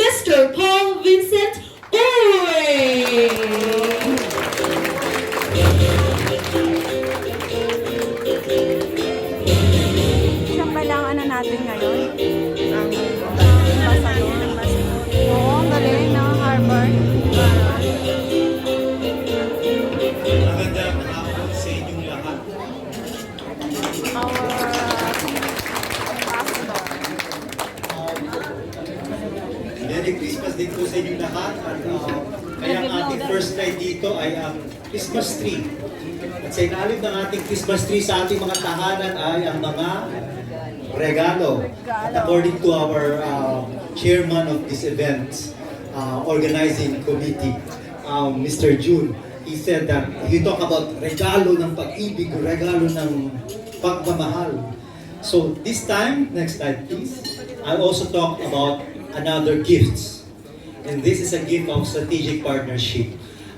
Mr. Paul Vincent Uy! Siyang kailangan na natin ngayon. Oo, ang galing na Harvard. Magandang hapon sa inyong lahat. Our pastor. Merry Christmas din po sa inyong lahat. At kaya ang ating first night dito ay ang Christmas tree. At sa ilalim ng ating Christmas tree sa ating mga tahanan ay ang mga regalo. At according to our chairman of this event, organizing committee, Mr. June, he said that he talk about regalo ng pag-ibig, regalo ng pagmamahal. So this time, next slide please, I also talk about another gifts. And this is a gift of strategic partnership.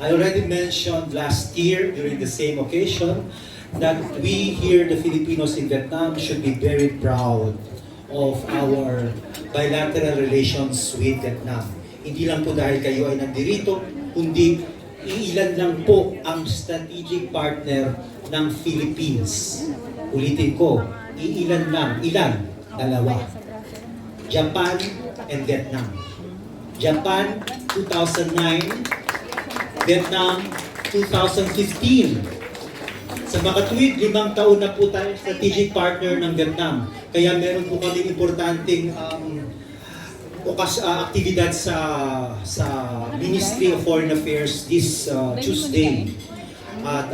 I already mentioned last year during the same occasion that we here, the Filipinos in Vietnam, should be very proud of our bilateral relations with Vietnam. Hindi lang po dahil kayo ay nandirito, kundi iilan lang po ang strategic partner ng Philippines. Ulitin ko, iilan lang, ilan? Dalawa. Japan and Vietnam. Japan, 2009. Vietnam, 2015. Sa makatuwid, 5 taon na po tayo strategic partner ng Vietnam. Kaya meron po kami importanteng aktibidad sa Ministry of Foreign Affairs this Tuesday. At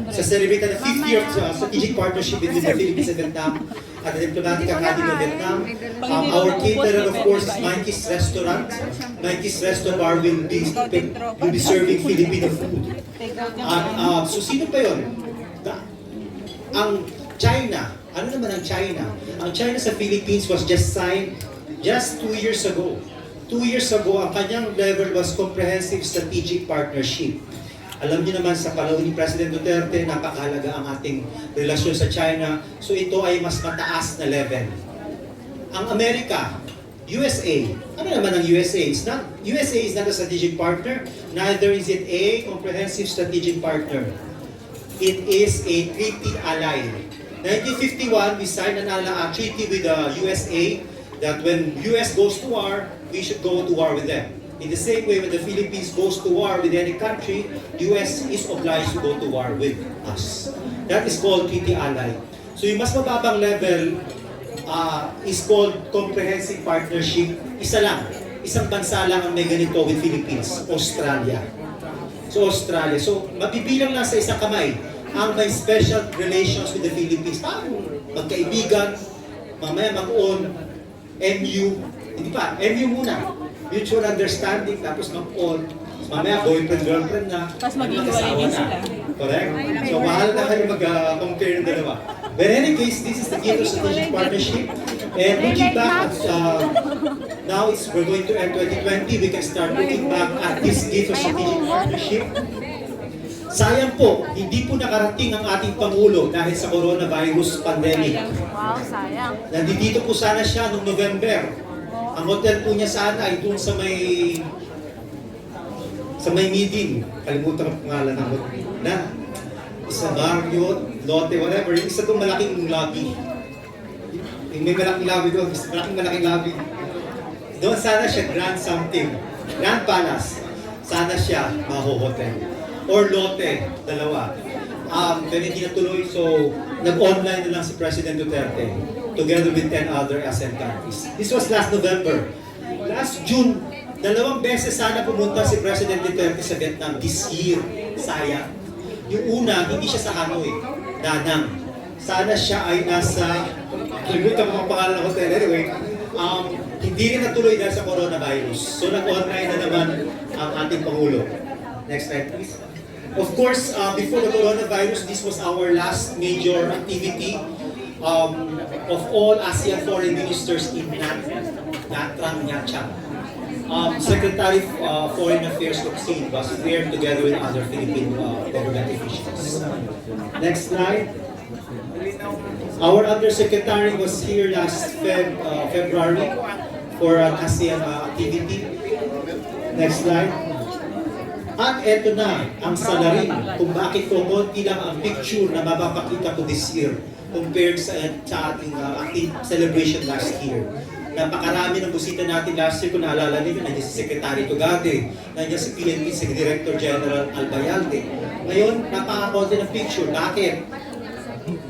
sa celebrate ang 50 year of strategic partnership between the Philippines and Vietnam at the Diplomatic Academy of Vietnam. Our caterer, of course, is Mikey's Restaurant. Mikey's Resto Bar will be serving Filipino food. At so sino pa yun? Ang China. Ano naman ang China? Ang China sa Philippines was just signed just 2 years ago. 2 years ago, ang kanyang level was Comprehensive Strategic Partnership. Alam niyo naman sa panahon ni President Duterte, napakahalaga ang ating relasyon sa China. So ito ay mas mataas na level. Ang Amerika, USA. Ano naman ang USA? USA is not a strategic partner, neither is it a comprehensive strategic partner. It is a treaty ally. 1951, we signed a treaty with the USA that when US goes to war, we should go to war with them. In the same way, when the Philippines goes to war with any country, US is obliged to go to war with us. That is called treaty ally. So yung mas mababang level is called comprehensive partnership. Isa lang, isang bansa lang ang may ganito with Philippines, Australia. So Australia. So mabibilang lang sa isang kamay ang may special relations with the Philippines. Magkaibigan, mamaya mag-on, MU, hindi pa, MU muna. Mutual understanding, tapos mag-on. Mamaya, boyfriend, girlfriend na. Tapos mag-iwalay din sila. Correct? So, mahal na kayo mag-compare ng dalawa. But in any case, this is the gift of strategic partnership. And looking back, now we're going to end 2020, we can start looking back at this gift of strategic partnership. Sayang po, hindi po nakarating ang ating Pangulo dahil sa coronavirus pandemic. Wow, sayang. Nandito po sana siya noong November. Ang hotel po niya sana ay doon sa may meeting. Kalimutan ko pangalan ng hotel. Na, isa Marriott, Lotte, whatever. Yung isa doon malaking lobby. Yung may malaking lobby doon, malaking lobby. Doon sana siya Grand something. Grand Palace. Sana siya maho-hotel. Or Lotte, dalawa. Pero hindi natuloy, so nag-online na lang si President Duterte together with 10 other ASEAN countries. This was last November. Last June, 2 beses sana pumunta si President Duterte sa Vietnam this year. Sayang. Yung una, hindi siya sa Hanoi, Danang. Sana siya ay nasa, kalimutan ko ang pangalan ng hotel. Anyway, hindi rin natuloy dahil sa coronavirus. So nag-online na naman ang ating Pangulo. Next slide please. Of course, before the coronavirus, this was our last major activity of all ASEAN foreign ministers in Nha Trang. Secretary of Foreign Affairs Locsin was there together with other Philippine government officials. Next slide. Our Undersecretary was here last February for an ASEAN activity. Next slide. At eto na ang salarin kung bakit kumonti lang ang picture na mapapakita ko this year compared sa ating celebration last year. Napakarami ng busita natin last year, kung naalala niyo, nandiyan si Secretary Tugade, nandiyan si PNP Director General Albayalde. Ngayon, napakakonti ng picture. Bakit?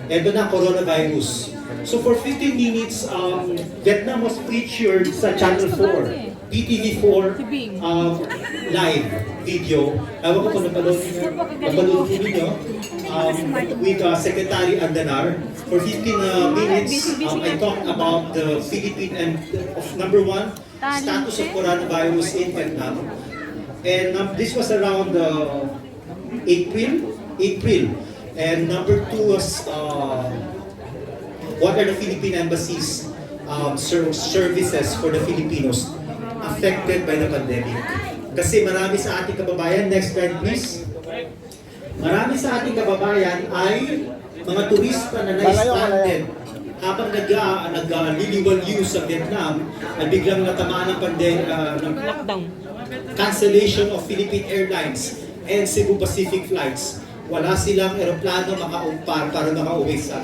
Ito na, coronavirus. So for 15 minutes, Vietnam was featured sa Channel 4, PTV4 live video. Ewan ko kung napanood ninyo with Secretary Andanar. For 15 minutes, I talked about the Philippine and number one, status of coronavirus in Vietnam. And this was around April. And number two was what are the Philippine Embassy's services for the Filipinos affected by the pandemic. Kasi marami sa ating kababayan, next slide please. Marami sa ating kababayan ay mga turista na na-stranded habang nagliliwaliw sa Vietnam ay biglang natamaan ng Lockdown. cancellation of Philippine Airlines and Cebu Pacific flights. Wala silang eroplano makaumpar para makauwi sa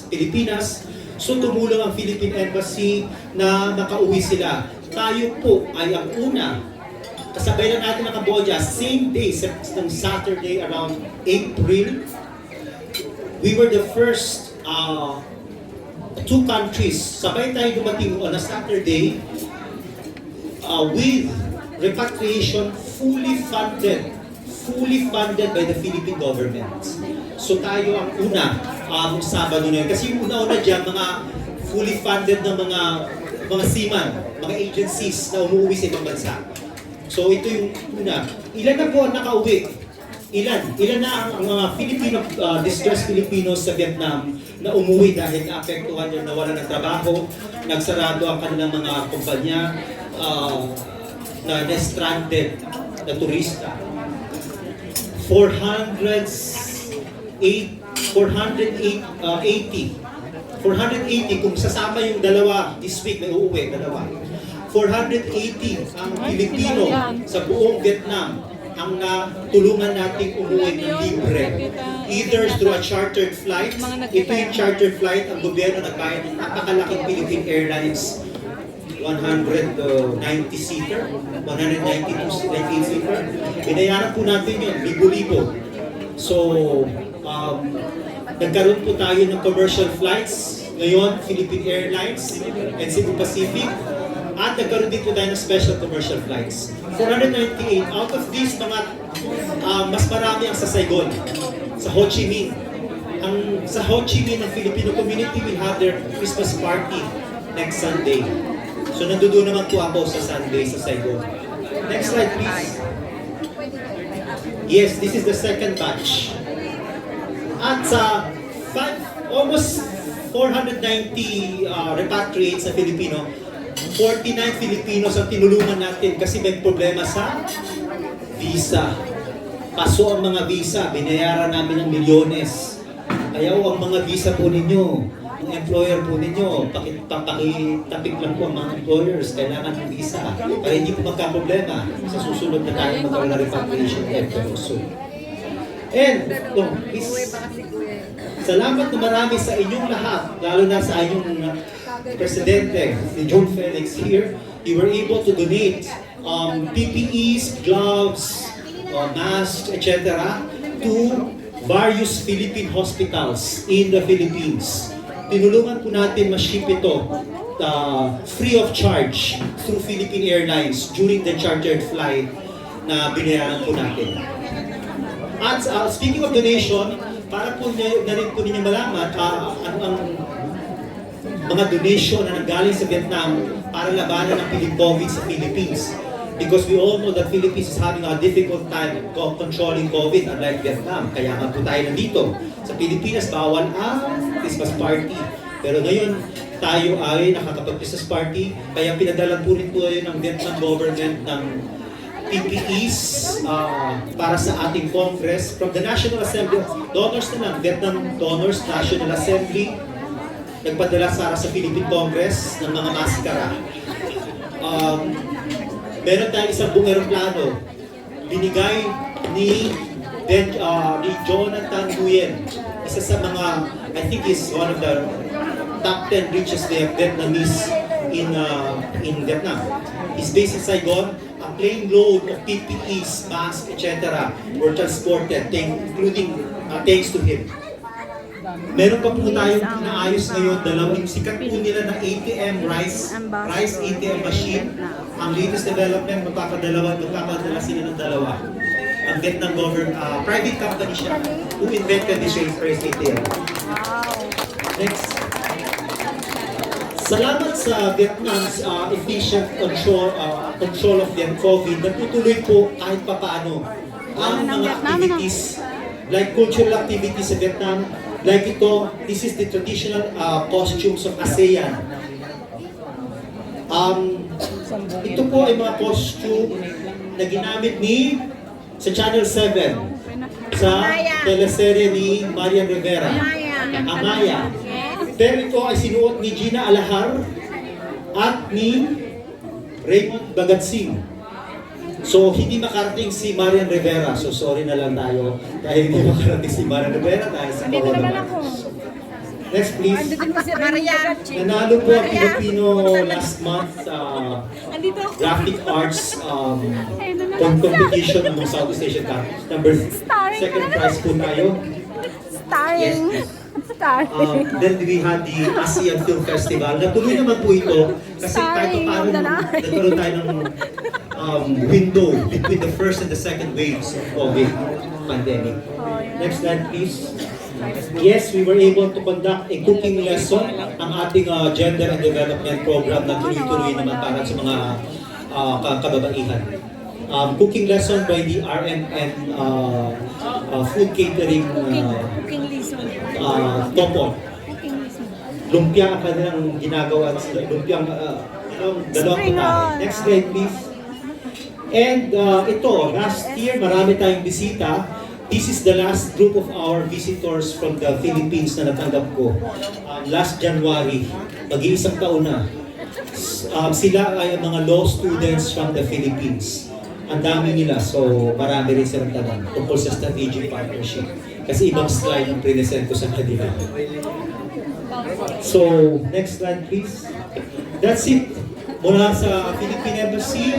Pilipinas. So tumulong ang Philippine Embassy na makauwi sila. Tayo po ay ang una. Kasabay lang natin ang Cambodia, same day, ng Saturday around April. We were the first two countries. Sabay tayo dumating on a Saturday with repatriation fully funded by the Philippine government. So tayo ang una Sabado na yun. Kasi yung una-una dyan, mga fully funded na mga seaman, mga agencies na umuwi sa ibang bansa. So ito yung una. Ilan na po ang nakauwi? Ilan na ang mga Filipino, distressed Filipinos sa Vietnam na umuwi dahil naapektuhan yun, nawalan ng trabaho, nagsarado ang kanilang mga kumpanya, na stranded na turista. 480 kung sasama yung dalawa this week, may uuwi, dalawa. 480 ang Pilipino sa buong Vietnam ang natulungan nating umuwi ng libre. Either through a chartered flight, ito yung chartered flight, ang gobyerno nagbayad ng napakalaking Philippine Airlines 190-seater, 192-seater. Binayaran po natin yun, libo-libo. So, nagkaroon po tayo ng commercial flights. Ngayon, Philippine Airlines and Cebu Pacific. At nagkaroon din po tayo ng special commercial flights. 498. Out of these, mga mas marami ang sa Saigon, sa Ho Chi Minh. Sa Ho Chi Minh, ang Filipino community will have their Christmas party next Sunday. So nandoon naman po ako sa Sunday sa Saigon. Next slide please. Yes, this is the second batch. At sa almost 490 repatriates sa Filipino, 49 Filipinos ang tinulungan natin kasi may problema sa visa. Paso ang mga visa, binayaran namin ng milyones. Kaya ang mga visa po ninyo, ang employer po ninyo, pakitapik lang po ang mga employers, kailangan ng visa para hindi po magka-problema sa susunod na tayo magkaroon ng repatriation also. And, salamat na marami sa inyong lahat, lalo na sa inyong Presidente, si John Felix here. You were able to donate PPEs, gloves, masks, etc. to various Philippine hospitals in the Philippines. Tinulungan po natin ma-ship ito free of charge through Philippine Airlines during the chartered flight na binayaran po natin. At speaking of donation, para po na rin po ninyo malaman ano ang mga donation na nanggaling sa Vietnam para labanan ang COVID sa Philippines. Because we all know that Philippines is having a difficult time controlling COVID unlike Vietnam. Kaya nga po tayo nandito. Sa Pilipinas, bawal ang Christmas party. Pero ngayon, tayo ay nakakapag-Christmas party. Kaya pinadala po rin po ng Vietnam government ng PPEs para sa ating Congress. From the National Assembly, donors na lang, Vietnam Donors National Assembly, nagpadala sa Philippine Congress ng mga maskara. Meron tayong isang buong aeroplano. Binigay ni Jonathan Nguyen. Isa sa mga, I think he's one of the top 10 richest Vietnamese in Vietnam. He's based in Saigon. A plane load of PPEs, masks, etc. were transported, including thanks to him. Meron pa po tayong inaayos ngayon, dalawang sikat po nila na ATM rice ATM machine. Ang latest development, magpapadala sila ng dalawa. Ang Vietnam government, private company siya, who invented this rice ATM. Next. Salamat sa Vietnam's efficient control of the COVID, natutuloy po kahit papaano ang mga activities, like cultural activities sa Vietnam. Like ito, this is the traditional costumes of ASEAN. Ito po ay mga costume na ginamit sa Channel 7 sa teleserye ni Marian Rivera, Amaya. Pero ito ay sinuot ni Gina Alahar at ni Raymond Bagatsing. So, hindi makarating si Marian Rivera. So, sorry na lang tayo dahil hindi makarating si Marian Rivera dahil sa coronavirus. Next, please. Nanalo po ang Pilipino last month graphic arts competition among Southeast Asian countries. Second prize po tayo. Yes, please. Then we had the ASEAN Film Festival. Natuloy naman po ito kasi kahit paano nagkaroon tayo ng window between the first and the second waves of COVID pandemic. Next slide, please. Yes, we were able to conduct a cooking lesson, ang ating gender and development program na tuloy-tuloy naman para sa mga kababaihan. Cooking lesson by the RMN food catering Topon. Lumpia ang kanilang ginagawa sila. Lumpia ang dalawang putay. Next slide, please. And ito, last year marami tayong bisita. This is the last group of our visitors from the Philippines na natanggap ko. Last January, mag-iisang taon na. Sila ay mga law students from the Philippines. Ang dami nila, so marami rin silang tanong tungkol sa strategic partnership. Kasi ibang slide ang present ko sa kanila. So, next slide please. That's it. Mula sa Philippine Embassy,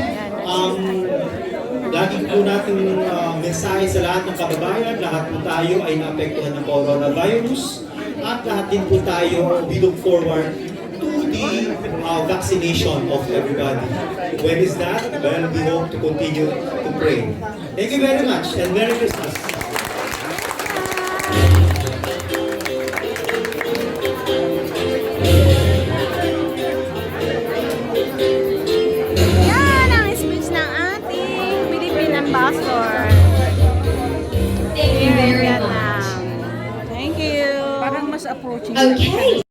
lagi po natin mensahe sa lahat ng kababayan, lahat po tayo ay naapektuhan ng coronavirus at lahat din po tayo, we look forward to the vaccination of everybody. When is that? Well, we hope to continue to pray. Thank you very much and Merry Christmas. Yan ang speech ng ating Philippine Ambassador. Thank you very Vietnam. much. Thank you. Parang mas approaching. Okay.